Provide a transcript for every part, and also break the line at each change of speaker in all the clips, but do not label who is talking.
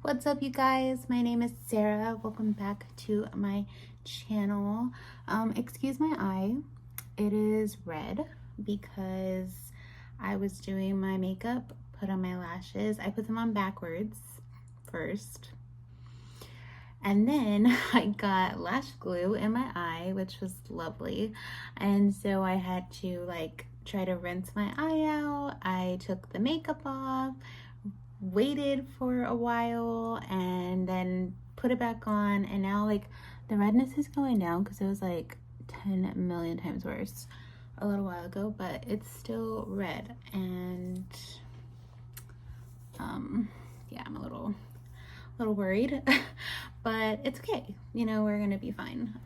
What's up, you guys? My name is Sarah. Welcome back to my channel. Excuse my eye. It is red because I was doing my makeup, put on my lashes. I put them on backwards first. And then I got lash glue in my eye, which was lovely. And so I had to try to rinse my eye out. I took the makeup off, waited for a while, and then put it back on, and now the redness is going down because it was 10 million times worse a little while ago, but it's still red. And yeah, I'm a little worried but it's okay, we're gonna be fine.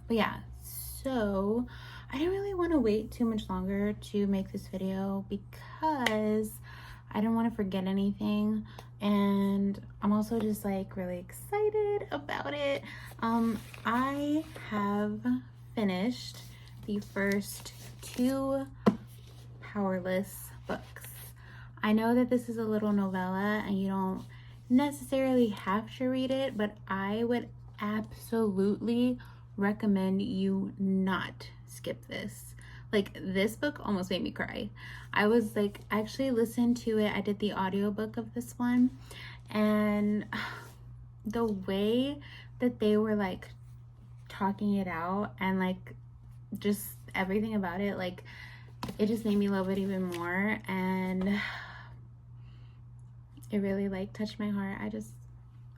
But yeah, so I didn't really want to wait too much longer to make this video because I don't want to forget anything, and I'm also just really excited about it. I have finished the first 2 Powerless books. I know that this is a little novella and you don't necessarily have to read it, but I would absolutely recommend you not skip this. This book almost made me cry. I was actually listened to it. I did the audiobook of this one, and the way that they were talking it out and just everything about it, it just made me love it even more, and it really touched my heart.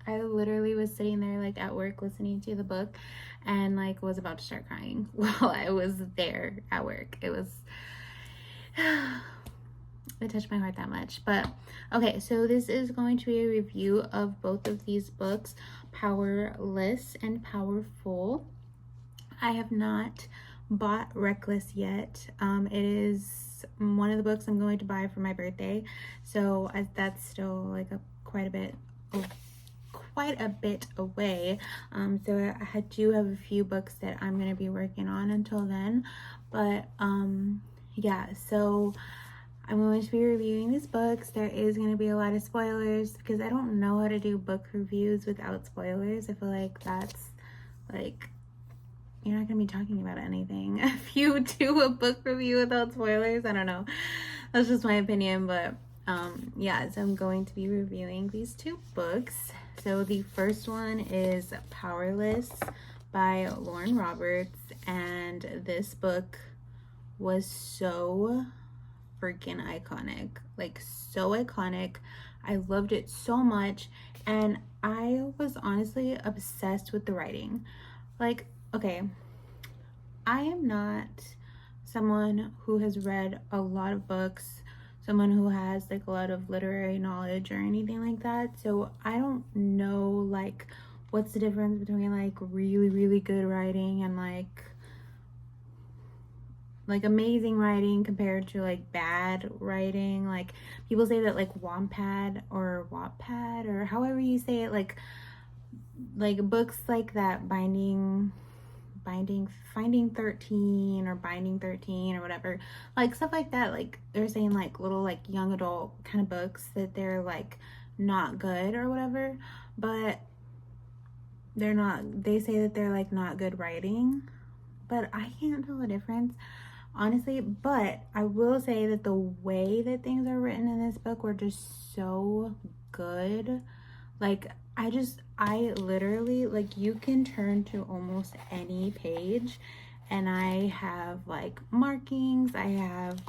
I literally was sitting there at work listening to the book and was about to start crying while I was there at work. It touched my heart that much. But okay, so this is going to be a review of both of these books, Powerless and Powerful. I have not bought Reckless yet. It is one of the books I'm going to buy for my birthday, so that's still quite a bit away. So I do have a few books that I'm going to be working on until then, but yeah, so I'm going to be reviewing these books. There is going to be a lot of spoilers because I don't know how to do book reviews without spoilers. I feel that's you're not going to be talking about anything if you do a book review without spoilers. I don't know. That's just my opinion, but yeah, so I'm going to be reviewing these 2 books. So the first one is Powerless by Lauren Roberts, and this book was so freaking iconic. So iconic. I loved it so much, and I was honestly obsessed with the writing. Okay, I am not someone who has read a lot of books, someone who has a lot of literary knowledge or anything like that, so I don't know what's the difference between really, really good writing and amazing writing compared to bad writing. People say that Wattpad or however you say it, books like that, Finding 13 or Binding 13 or whatever, stuff like that, they're saying little young adult kind of books that they're not good or whatever, but they're not, they say that they're not good writing, but I can't tell the difference honestly. But I will say that the way that things are written in this book were just so good. I literally, you can turn to almost any page and I have markings, I have,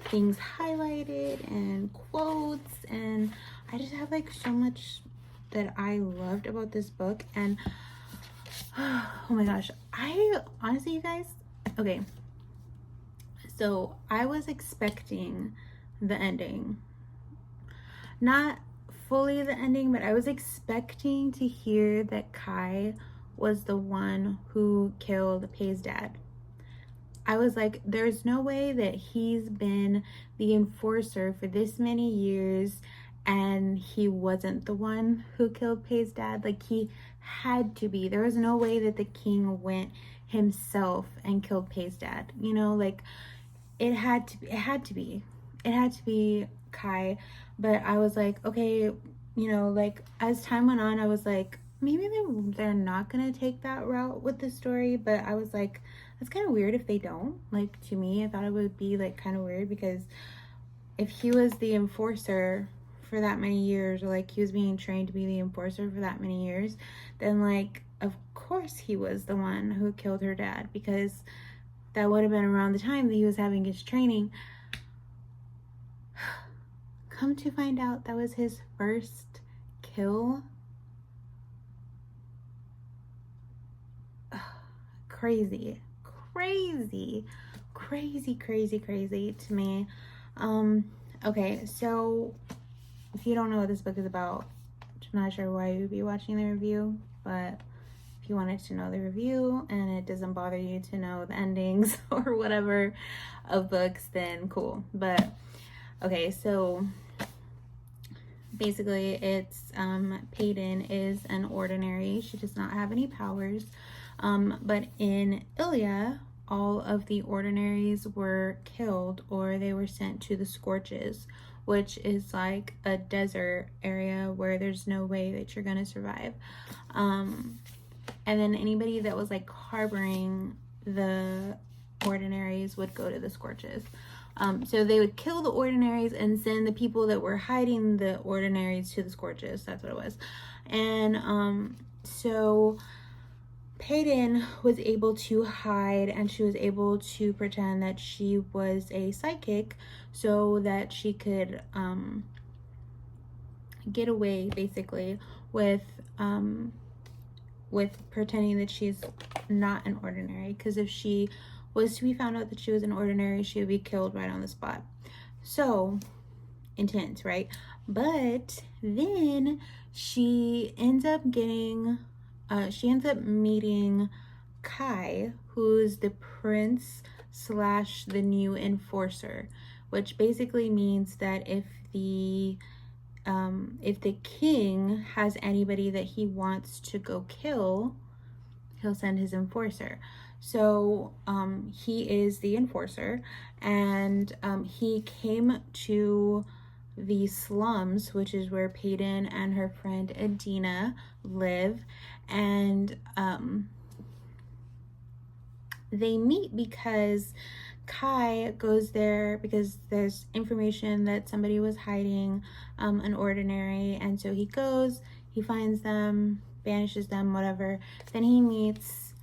things highlighted and quotes, and I just have so much that I loved about this book. And oh my gosh, I honestly, you guys, okay, so I was expecting the ending, not fully the ending, but I was expecting to hear that Kai was the one who killed Pei's dad. I was there's no way that he's been the enforcer for this many years and he wasn't the one who killed Pei's dad. He had to be. There was no way that the king went himself and killed Pei's dad. It had to be Kai. But I was okay, you know, like as time went on, I was like, maybe they're not gonna take that route with the story. But I was like, that's kind of weird if they don't. Like, to me, I thought it would be like kind of weird, because if he was the enforcer for that many years, or like he was being trained to be the enforcer for that many years, then like of course he was the one who killed her dad, because that would have been around the time that he was having his training. Come to find out, that was his first kill. Ugh, crazy, crazy, crazy, crazy, crazy to me. Okay, so if you don't know what this book is about, I'm not sure why you would be watching the review, but if you wanted to know the review and it doesn't bother you to know the endings or whatever of books, then cool. But okay, so basically it's Peyton is an ordinary. She does not have any powers, but in Ilya, all of the ordinaries were killed, or they were sent to the Scorches, which is like a desert area where there's no way that you're gonna survive. And then anybody that was like harboring the ordinaries would go to the Scorches. So they would kill the ordinaries and send the people that were hiding the ordinaries to the Scorches. That's what it was. And so Peyton was able to hide, and she was able to pretend that she was a psychic so that she could get away basically with pretending that she's not an ordinary, because if she was to be found out that she was an ordinary, she would be killed right on the spot. So intense, right? But then she ends up meeting Kai, who's the prince / the new enforcer, which basically means that if the king has anybody that he wants to go kill, he'll send his enforcer. So he is the enforcer, and he came to the slums, which is where Peyton and her friend Adina live, and they meet because Kai goes there because there's information that somebody was hiding an ordinary, and so he goes, he finds them, banishes them, whatever. Then he meets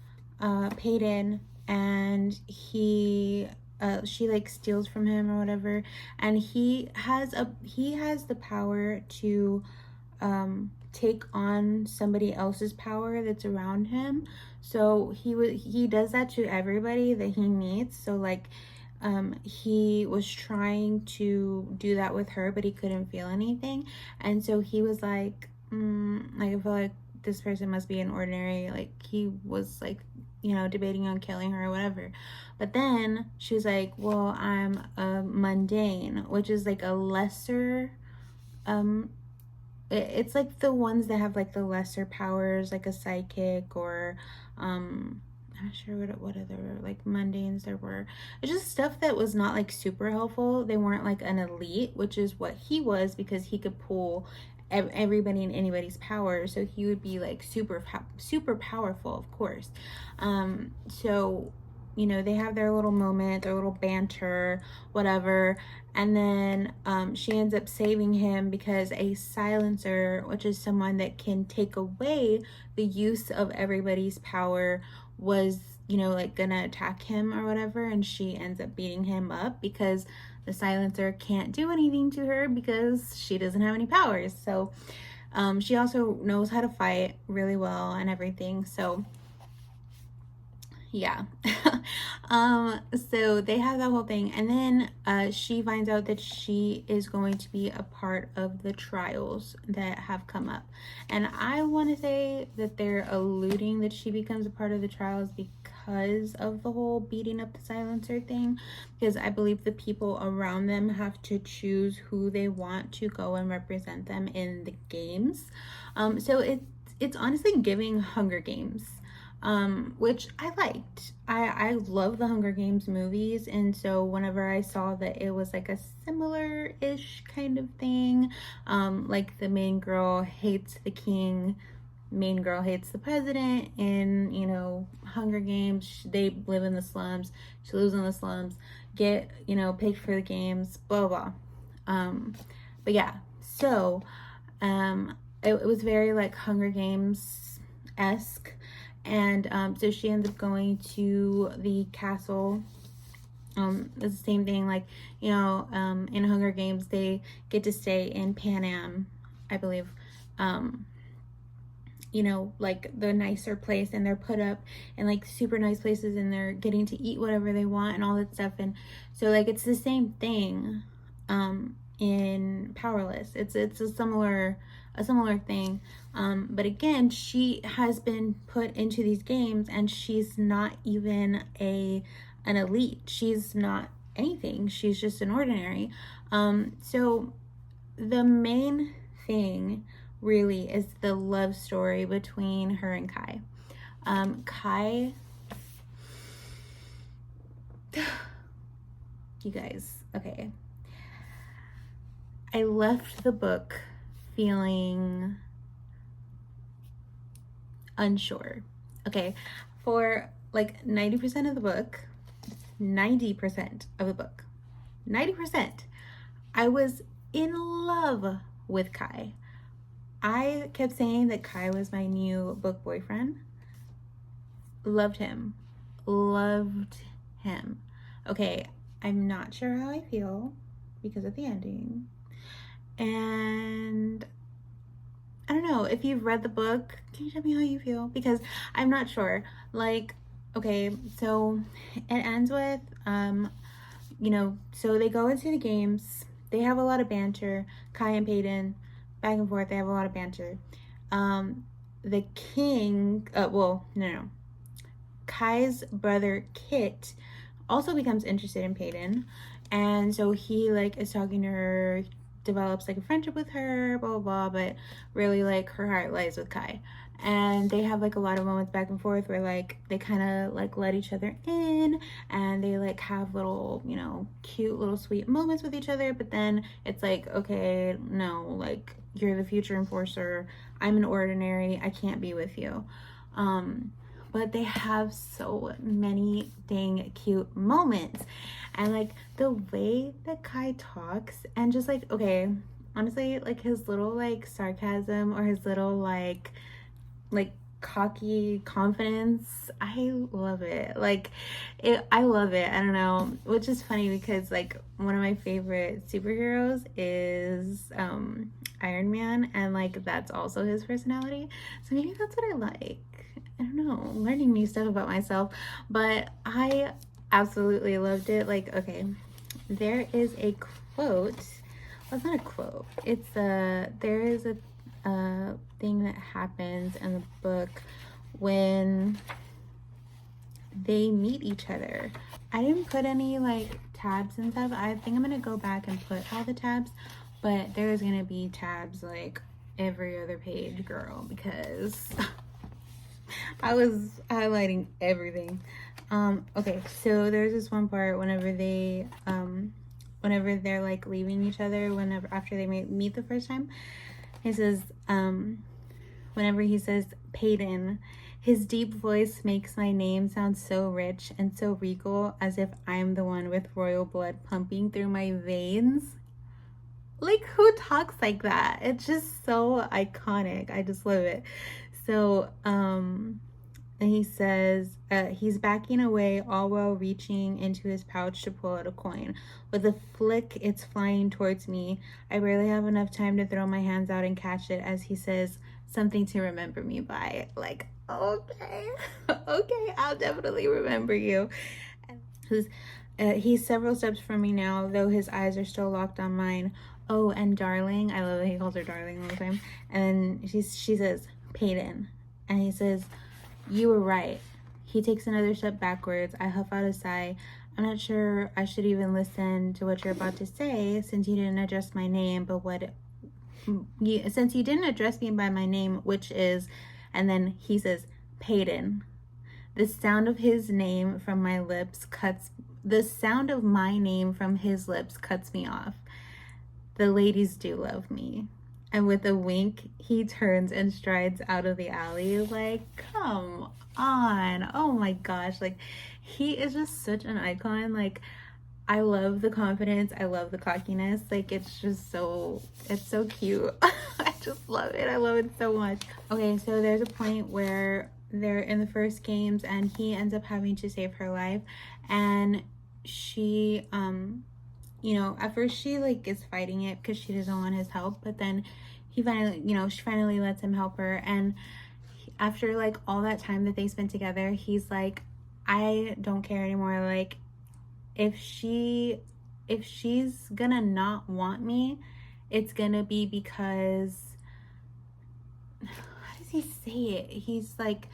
Peyton, and she like steals from him or whatever, and he has the power to take on somebody else's power that's around him. So he does that to everybody that he meets. So like he was trying to do that with her, but he couldn't feel anything, and so he was like I feel like this person must be an ordinary. Like he was like, you know, debating on killing her or whatever. But then she was like, well, I'm a mundane, which is like a lesser it's like the ones that have like the lesser powers, like a psychic, or I'm not sure what other like mundanes there were. It's just stuff that was not like super helpful. They weren't like an elite, which is what he was, because he could pull everybody and anybody's power, so he would be like super powerful, of course. So you know, they have their little moment, their little banter, whatever, and then she ends up saving him because a silencer, which is someone that can take away the use of everybody's power, was, you know, like gonna attack him or whatever, and she ends up beating him up because the silencer can't do anything to her because she doesn't have any powers. So she also knows how to fight really well and everything. So yeah. So they have that whole thing, and then she finds out that she is going to be a part of the trials that have come up, and I want to say that they're alluding that she becomes a part of the trials because of the whole beating up the silencer thing, because I believe the people around them have to choose who they want to go and represent them in the games. So it's honestly giving Hunger Games. which I liked. I love the Hunger Games movies, and so whenever I saw that it was like a similar-ish kind of thing, like the main girl hates the king, main girl hates the president, in, you know, Hunger Games, they live in the slums, she lives in the slums, get, you know, picked for the games, blah blah. But yeah, so it was very like Hunger Games esque, and so she ends up going to the castle. It's the same thing, like, you know, in Hunger Games they get to stay in Pan Am, I believe, you know, like the nicer place, and they're put up in like super nice places, and they're getting to eat whatever they want and all that stuff. And so like it's the same thing in Powerless. It's a similar thing, but again, she has been put into these games, and she's not even an elite. She's not anything. She's just an ordinary. So the main thing really is the love story between her and Kai. Kai, you guys, okay. I left the book feeling unsure. Okay, for like 90% of the book, 90% of the book, 90%, I was in love with Kai. I kept saying that Kai was my new book boyfriend. Loved him. Loved him. Okay, I'm not sure how I feel because of the ending. And I don't know, if you've read the book, can you tell me how you feel? Because I'm not sure. Like, okay, so it ends with, you know, so they go into the games. They have a lot of banter. Kai and Peyton, back and forth, they have a lot of banter. The king, well, no. Kai's brother Kit also becomes interested in Peyton, and so he like is talking to her, develops like a friendship with her, blah blah blah, but really like her heart lies with Kai. And they have like a lot of moments back and forth where like they kind of like let each other in, and they like have little, you know, cute little sweet moments with each other, but then it's like, okay, no, like you're the future enforcer, I'm an ordinary, I can't be with you. But they have so many dang cute moments, and like the way that Kai talks, and just like, okay, honestly, like his little like sarcasm, or his little like cocky confidence, I love it. Like I love it. I don't know, which is funny because like one of my favorite superheroes is Iron Man, and like that's also his personality, so maybe that's what I like. I don't know, learning new stuff about myself, but I absolutely loved it. Like, okay, there is a quote. Well, it's not a quote. It's there is a thing that happens in the book when they meet each other. I didn't put any like tabs and stuff. I think I'm gonna go back and put all the tabs, but there's gonna be tabs like every other page, girl, because I was highlighting everything. Okay, so there's this one part whenever they're like leaving each other, whenever after they meet the first time, he says, whenever he says Peyton, his deep voice makes my name sound so rich and so regal, as if I'm the one with royal blood pumping through my veins. Like, who talks like that? It's just so iconic. I just love it. So, and he says, he's backing away all while reaching into his pouch to pull out a coin. With a flick, it's flying towards me. I barely have enough time to throw my hands out and catch it as he says, something to remember me by. Like, okay, okay, I'll definitely remember you. He's several steps from me now, though his eyes are still locked on mine. Oh, and darling, I love that he calls her darling all the time. And she says, Peyton. And he says, you were right. He takes another step backwards. I huff out a sigh. I'm not sure I should even listen to what you're about to say, since you didn't address my name, since you didn't address me by my name, which is, and then he says, Peyton. The sound of his name from my lips cuts, the sound of my name from his lips cuts me off. The ladies do love me. And with a wink, he turns and strides out of the alley. Like, come on. Oh my gosh. Like, he is just such an icon. Like, I love the confidence. I love the cockiness. Like, it's just so, it's so cute. I just love it. I love it so much. Okay, so there's a point where they're in the first games and he ends up having to save her life. And she, you know, at first she like is fighting it because she doesn't want his help, but then he finally, you know, she finally lets him help her. And after like all that time that they spent together, he's like, I don't care anymore. Like, if she's gonna not want me, it's gonna be because, how does he say it? He's like,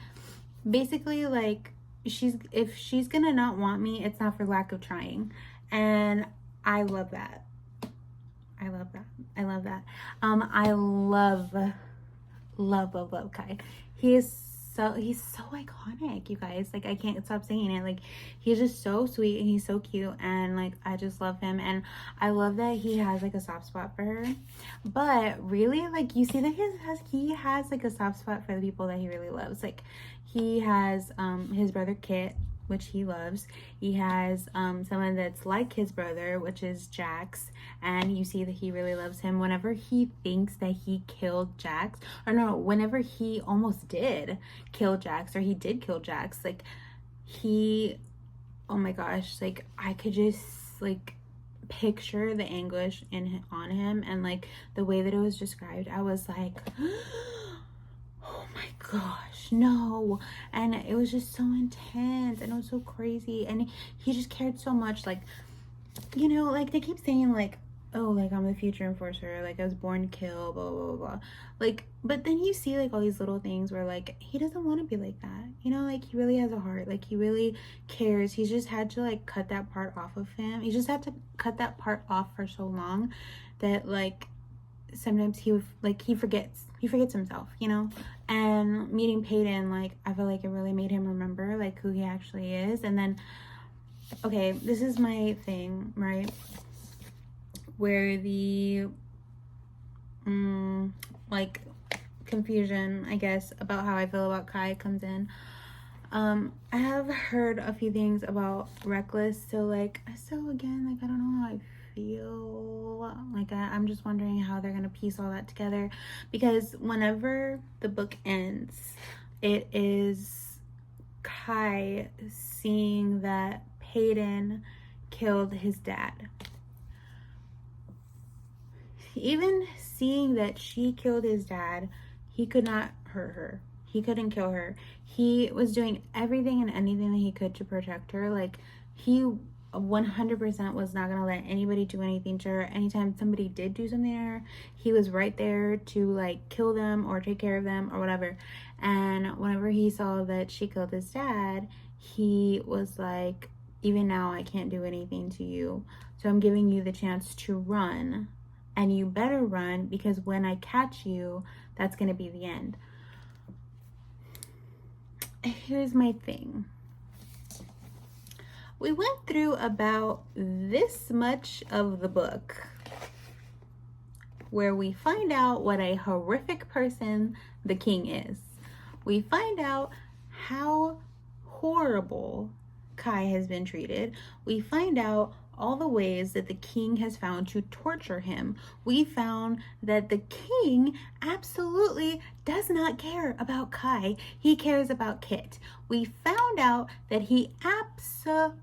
basically like, if she's gonna not want me, it's not for lack of trying. And I love that. I love that. I love that. I love Kai. He's so iconic, you guys. Like, I can't stop saying it. Like, he's just so sweet and he's so cute, and like, I just love him. And I love that he has like a soft spot for her. But really, like, you see that he has like a soft spot for the people that he really loves. Like, he has his brother Kit, which he loves. He has someone that's like his brother, which is Jax, and you see that he really loves him. Whenever he thinks that he killed Jax, or no, whenever he almost did kill Jax, or he did kill Jax, like, he, oh my gosh, like, I could just like picture the anguish on him, and like the way that it was described, I was like, oh my gosh, no. And it was just so intense, and it was so crazy, and he just cared so much. Like, you know, like, they keep saying like, oh, like, I'm the future enforcer, like, I was born to kill, blah blah blah blah. Like, but then you see like all these little things where like he doesn't want to be like that, you know, like, he really has a heart, like, he really cares. He's just had to like cut that part off of him. He just had to cut that part off for so long that like sometimes he forgets himself, you know. And meeting Peyton, like, I feel like it really made him remember like who he actually is. And then, okay, this is my thing, right, where the like confusion, I guess, about how I feel about Kai comes in. I have heard a few things about Reckless, so again, like, I don't know how I feel. Like, I'm just wondering how they're gonna piece all that together, because whenever the book ends, it is Kai seeing that Peyton killed his dad. Even seeing that she killed his dad, he could not hurt her. He couldn't kill her. He was doing everything and anything that he could to protect her. Like, he 100% was not going to let anybody do anything to her. Anytime somebody did do something to her, he was right there to like kill them or take care of them or whatever. And whenever he saw that she killed his dad, he was like, even now I can't do anything to you, so I'm giving you the chance to run, and you better run, because when I catch you, that's going to be the end. Here's my thing. We went through about this much of the book where we find out what a horrific person the king is. We find out how horrible Kai has been treated. We find out all the ways that the king has found to torture him. We found that the king absolutely does not care about Kai. He cares about Kit. We found out that he absolutely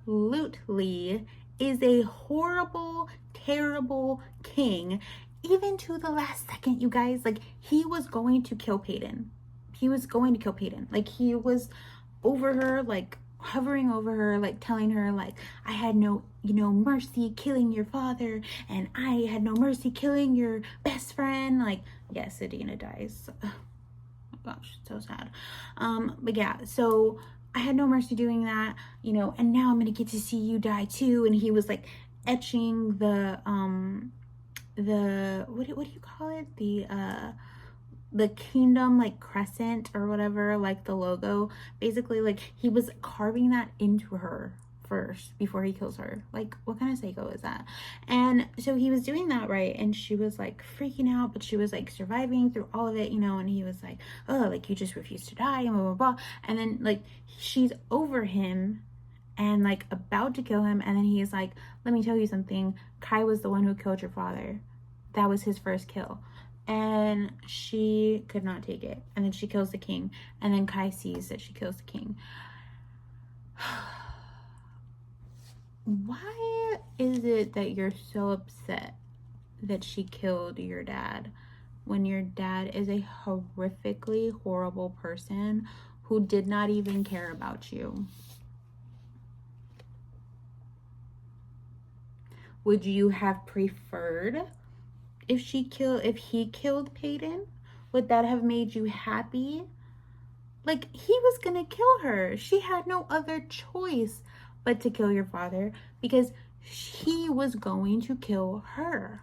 is a horrible, terrible king, even to the last second, you guys. Like, he was going to kill Peyton. He was going to kill Peyton. Like, he was over her, like, hovering over her, like, telling her, like, I had no, mercy killing your father, and I had no mercy killing your best friend. Like, yes, Adina dies. Oh my gosh, so sad. But yeah, so I had no mercy doing that, and now I'm gonna get to see you die too. And he was like etching the what do you call it, the the kingdom like crescent or whatever, like the logo, basically like he was carving that into her first before he kills her. Like, what kind of psycho is that? And so he was doing that, right? And she was like freaking out, but she was like surviving through all of it, you know. And he was like, oh, like you just refuse to die and blah blah blah. And then like she's over him and like about to kill him, and then he's like, let me tell you something, Kai was the one who killed your father. That was his first kill. And she could not take it, and then she kills the king, and then Kai sees that she kills the king. Why is it that you're so upset that she killed your dad when your dad is a horrifically horrible person who did not even care about you? Would you have preferred if he killed Peyton? Would that have made you happy? Like, he was gonna kill her. She had no other choice but to kill your father because he was going to kill her.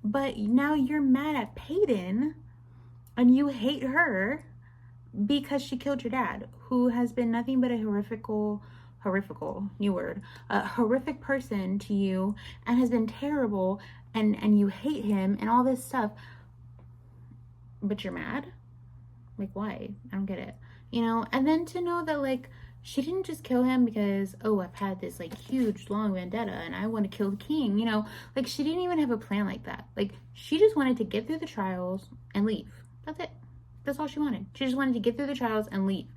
But now you're mad at Peyton and you hate her because she killed your dad, who has been nothing but a horrific person to you and has been terrible, and you hate him and all this stuff. But you're mad? Like, why? I don't get it. You know, and then to know that, like, she didn't just kill him because, oh, I've had this, like, huge, long vendetta and I want to kill the king, you know? Like, she didn't even have a plan like that. Like, she just wanted to get through the trials and leave. That's it. That's all she wanted. She just wanted to get through the trials and leave.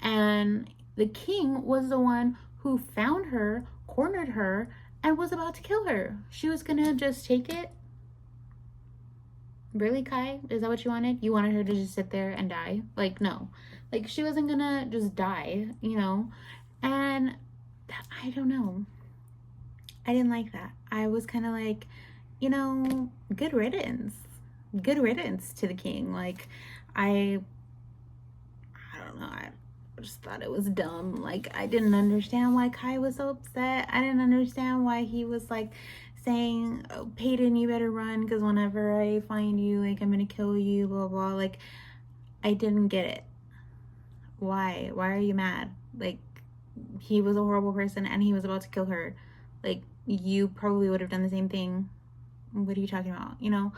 And the king was the one who found her, cornered her, and was about to kill her. She was gonna just take it. Really, Kai? Is that what you wanted? You wanted her to just sit there and die? Like, no. Like, she wasn't gonna just die, you know? And I don't know. I didn't like that. I was kind of like, you know, good riddance. Good riddance to the king. Like, I don't know. I just thought it was dumb. Like, I didn't understand why Kai was so upset. I didn't understand why he was like saying, oh, Peyton, you better run because whenever I find you, like, I'm gonna kill you, blah blah. Like, I didn't get it. Why are you mad? Like, he was a horrible person and he was about to kill her. Like, you probably would have done the same thing. What are you talking about? You know,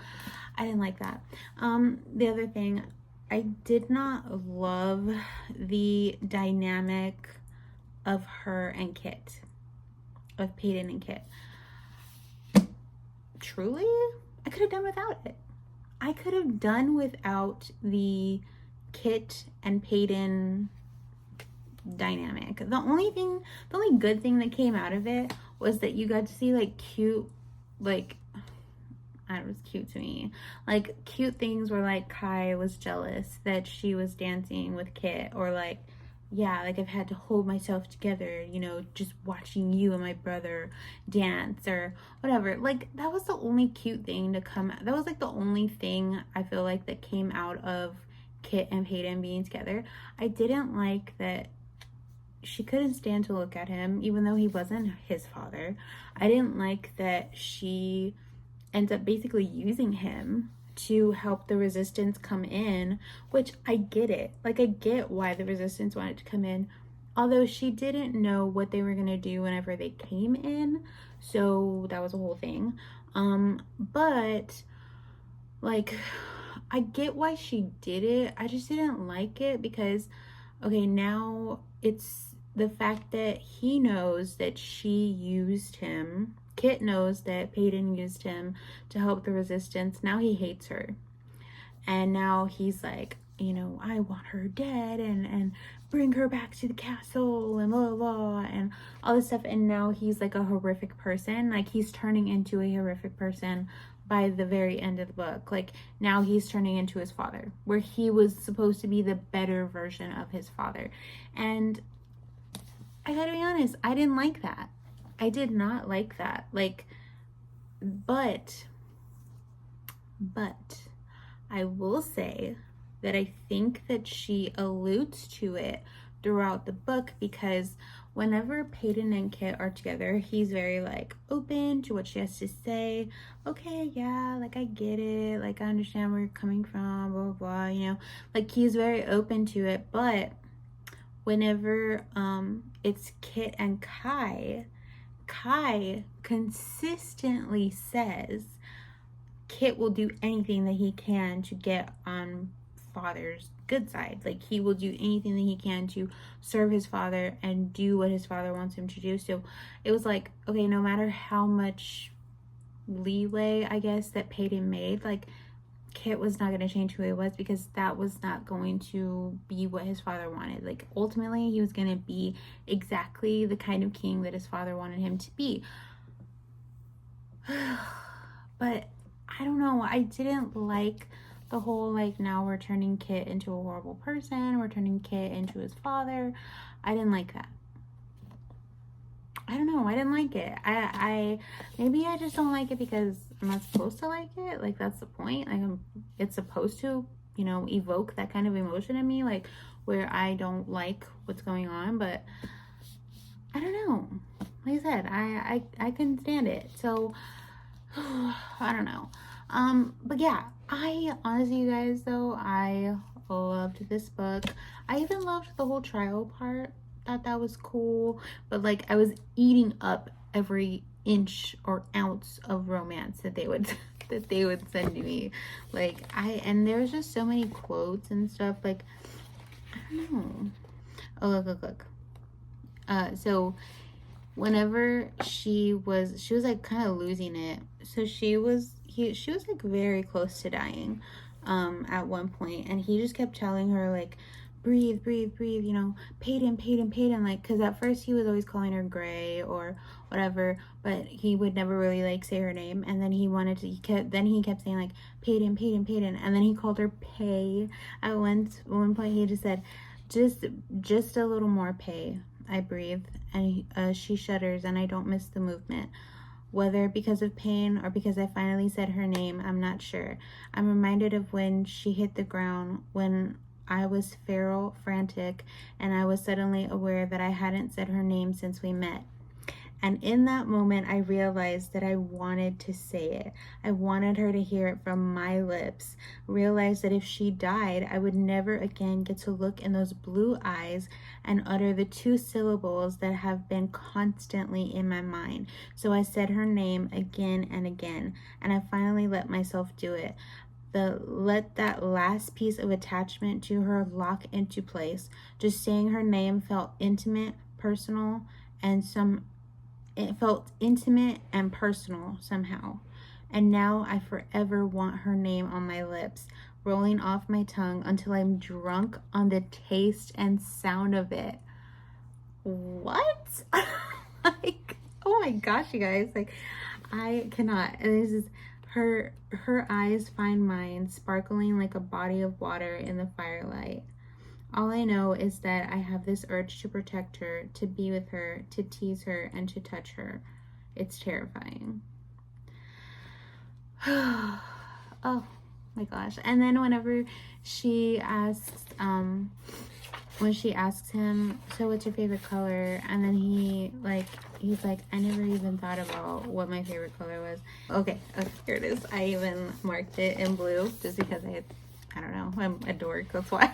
I didn't like that. The other thing, I did not love the dynamic of her and Kit, of Peyton and Kit. Truly, I could have done without it. I could have done without the Kit and Peyton dynamic. The only good thing that came out of it was that you got to see like cute, like, it was cute to me. Like, cute things where like Kai was jealous that she was dancing with Kit, or like, yeah, like I've had to hold myself together, you know, just watching you and my brother dance or whatever. Like, that was the only cute thing to come. That was like the only thing I feel like that came out of Kit and Peyton being together. I didn't like that she couldn't stand to look at him, even though he wasn't his father. I didn't like that she ends up basically using him to help the resistance come in, which I get it. Like, I get why the resistance wanted to come in, although she didn't know what they were gonna do whenever they came in, so that was a whole thing. But like, I get why she did it. I just didn't like it because, okay, now it's the fact that he knows that she used him. Kit knows that Peyton used him to help the resistance. Now he hates her. And now he's like, you know, I want her dead and bring her back to the castle and blah, blah, blah, and all this stuff. And now he's like a horrific person. Like, he's turning into a horrific person by the very end of the book. Like, now he's turning into his father, where he was supposed to be the better version of his father. And I gotta be honest, I didn't like that. I did not like that. Like, but I will say that I think that she alludes to it throughout the book, because whenever Peyton and Kit are together, he's very like open to what she has to say. Okay, yeah, like I get it, like I understand where you're coming from, blah blah blah, you know, like he's very open to it. But whenever it's Kit and Kai, Kai consistently says Kit will do anything that he can to get on father's good side. Like he will do anything that he can to serve his father and do what his father wants him to do. So it was like, okay, no matter how much leeway, I guess, that Peyton made, like Kit was not going to change who he was, because that was not going to be what his father wanted. Like ultimately he was going to be exactly the kind of king that his father wanted him to be. But I don't know, I didn't like the whole like now we're turning Kit into a horrible person, we're turning Kit into his father. I didn't like that. I don't know, I didn't like it. I maybe I just don't like it because I'm not supposed to like it. Like that's the point. Like it's supposed to, you know, evoke that kind of emotion in me, like where I don't like what's going on. But I don't know. Like I said, I couldn't stand it. So I don't know. But yeah, I honestly, you guys, though, I loved this book. I even loved the whole trial part. Thought that was cool. But like I was eating up every inch or ounce of romance that they would that they would send to me. Like and there was just so many quotes and stuff. Like I don't know. Oh look. So whenever she was like kind of losing it, so she was like very close to dying at one point, and he just kept telling her like breathe, you know, Peyton, like, because at first he was always calling her Gray or whatever, but he would never really like say her name. And then he kept saying like Peyton, and then he called her Pay. At one point he just said just a little more Pay. I breathe, and she shudders, and I don't miss the movement. Whether because of pain or because I finally said her name, I'm not sure. I'm reminded of when she hit the ground, when I was feral, frantic, and I was suddenly aware that I hadn't said her name since we met. And in that moment, I realized that I wanted to say it. I wanted her to hear it from my lips. Realized that if she died, I would never again get to look in those blue eyes and utter the two syllables that have been constantly in my mind. So I said her name again and again, and I finally let myself do it. Let that last piece of attachment to her lock into place. Just saying her name felt intimate, personal, and it felt intimate and personal somehow. And now I forever want her name on my lips, rolling off my tongue until I'm drunk on the taste and sound of it. What? Like, oh my gosh, you guys. Like, I cannot. This is her eyes find mine, sparkling like a body of water in the firelight. All I know is that I have this urge to protect her, to be with her, to tease her, and to touch her. It's terrifying. Oh my gosh. And then whenever she asks him, so what's your favorite color? And then he's like, I never even thought about what my favorite color was. Okay, here it is. I even marked it in blue just because I don't know, I'm a dork, that's why.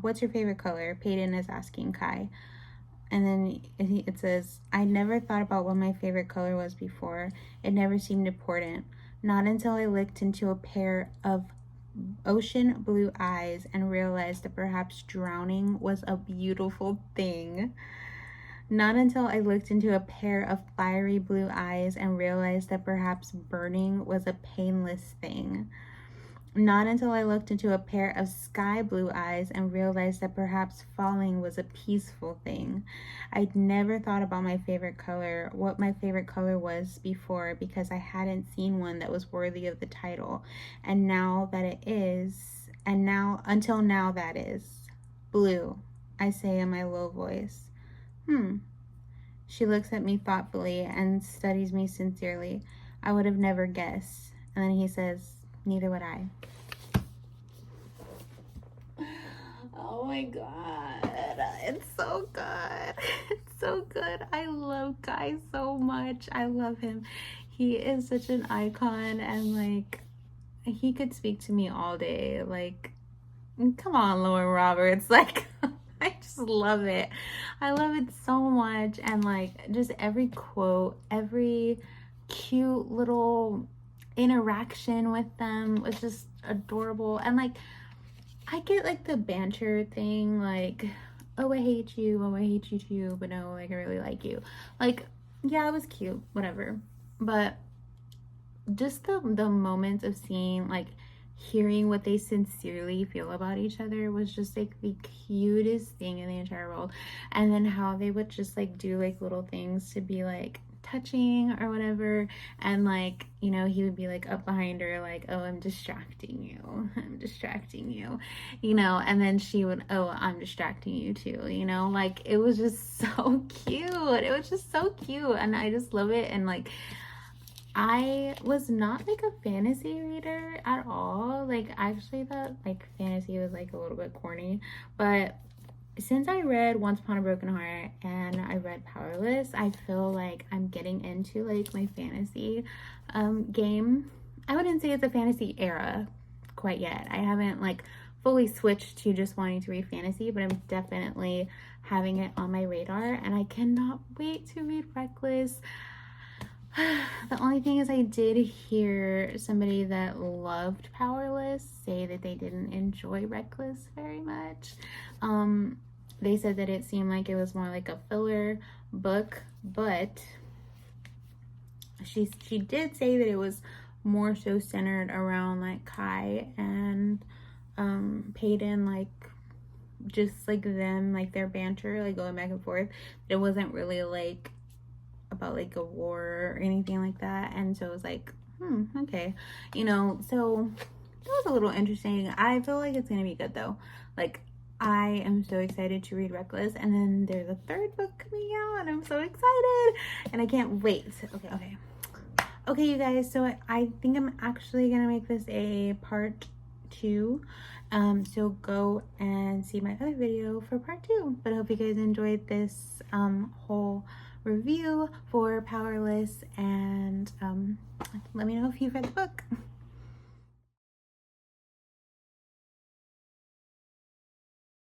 What's your favorite color? Peyton is asking Kai. And then it says, I never thought about what my favorite color was before. It never seemed important. Not until I looked into a pair of ocean blue eyes and realized that perhaps drowning was a beautiful thing. Not until I looked into a pair of fiery blue eyes and realized that perhaps burning was a painless thing. Not until I looked into a pair of sky blue eyes and realized that perhaps falling was a peaceful thing. I'd never thought about my favorite color, what my favorite color was before, because I hadn't seen one that was worthy of the title. And now that it is, until now that is, blue, I say in my low voice. She looks at me thoughtfully and studies me sincerely. I would have never guessed. And then he says, neither would I. Oh my god, it's so good. It's so good. I love Guy so much. I love him. He is such an icon, and like he could speak to me all day. Like, come on, Lauren Roberts. Like, I just love it. I love it so much. And like, just every quote, every cute little interaction with them was just adorable. And like, I get like the banter thing, like, oh, I hate you, oh, I hate you too, but no, like, I really like you. Like, yeah, it was cute, whatever. But just the moments of seeing, like, hearing what they sincerely feel about each other was just like the cutest thing in the entire world. And then how they would just like do like little things to be like touching or whatever, and like, you know, he would be like up behind her like, oh, I'm distracting you, I'm distracting you, you know, and then she would, oh, I'm distracting you too, you know, like it was just so cute. It was just so cute, and I just love it. And like, I was not like a fantasy reader at all. Like, I actually thought like fantasy was like a little bit corny, but since I read Once Upon a Broken Heart and I read Powerless, I feel like I'm getting into like my fantasy game. I wouldn't say it's a fantasy era quite yet. I haven't like fully switched to just wanting to read fantasy, but I'm definitely having it on my radar, and I cannot wait to read Reckless. The only thing is, I did hear somebody that loved Powerless say that they didn't enjoy Reckless very much. They said that it seemed like it was more like a filler book, but she did say that it was more so centered around like Kai and Peyton, like just like them, like their banter, like going back and forth. It wasn't really like about like a war or anything like that. And so it was like, okay, you know, so it was a little interesting. I feel like it's gonna be good though. Like, I am so excited to read Reckless, and then there's a third book coming out, and I'm so excited, and I can't wait. Okay, you guys, so I think I'm actually gonna make this a part 2. So go and see my other video for part 2. But I hope you guys enjoyed this whole review for Powerless, and let me know if you've read the book.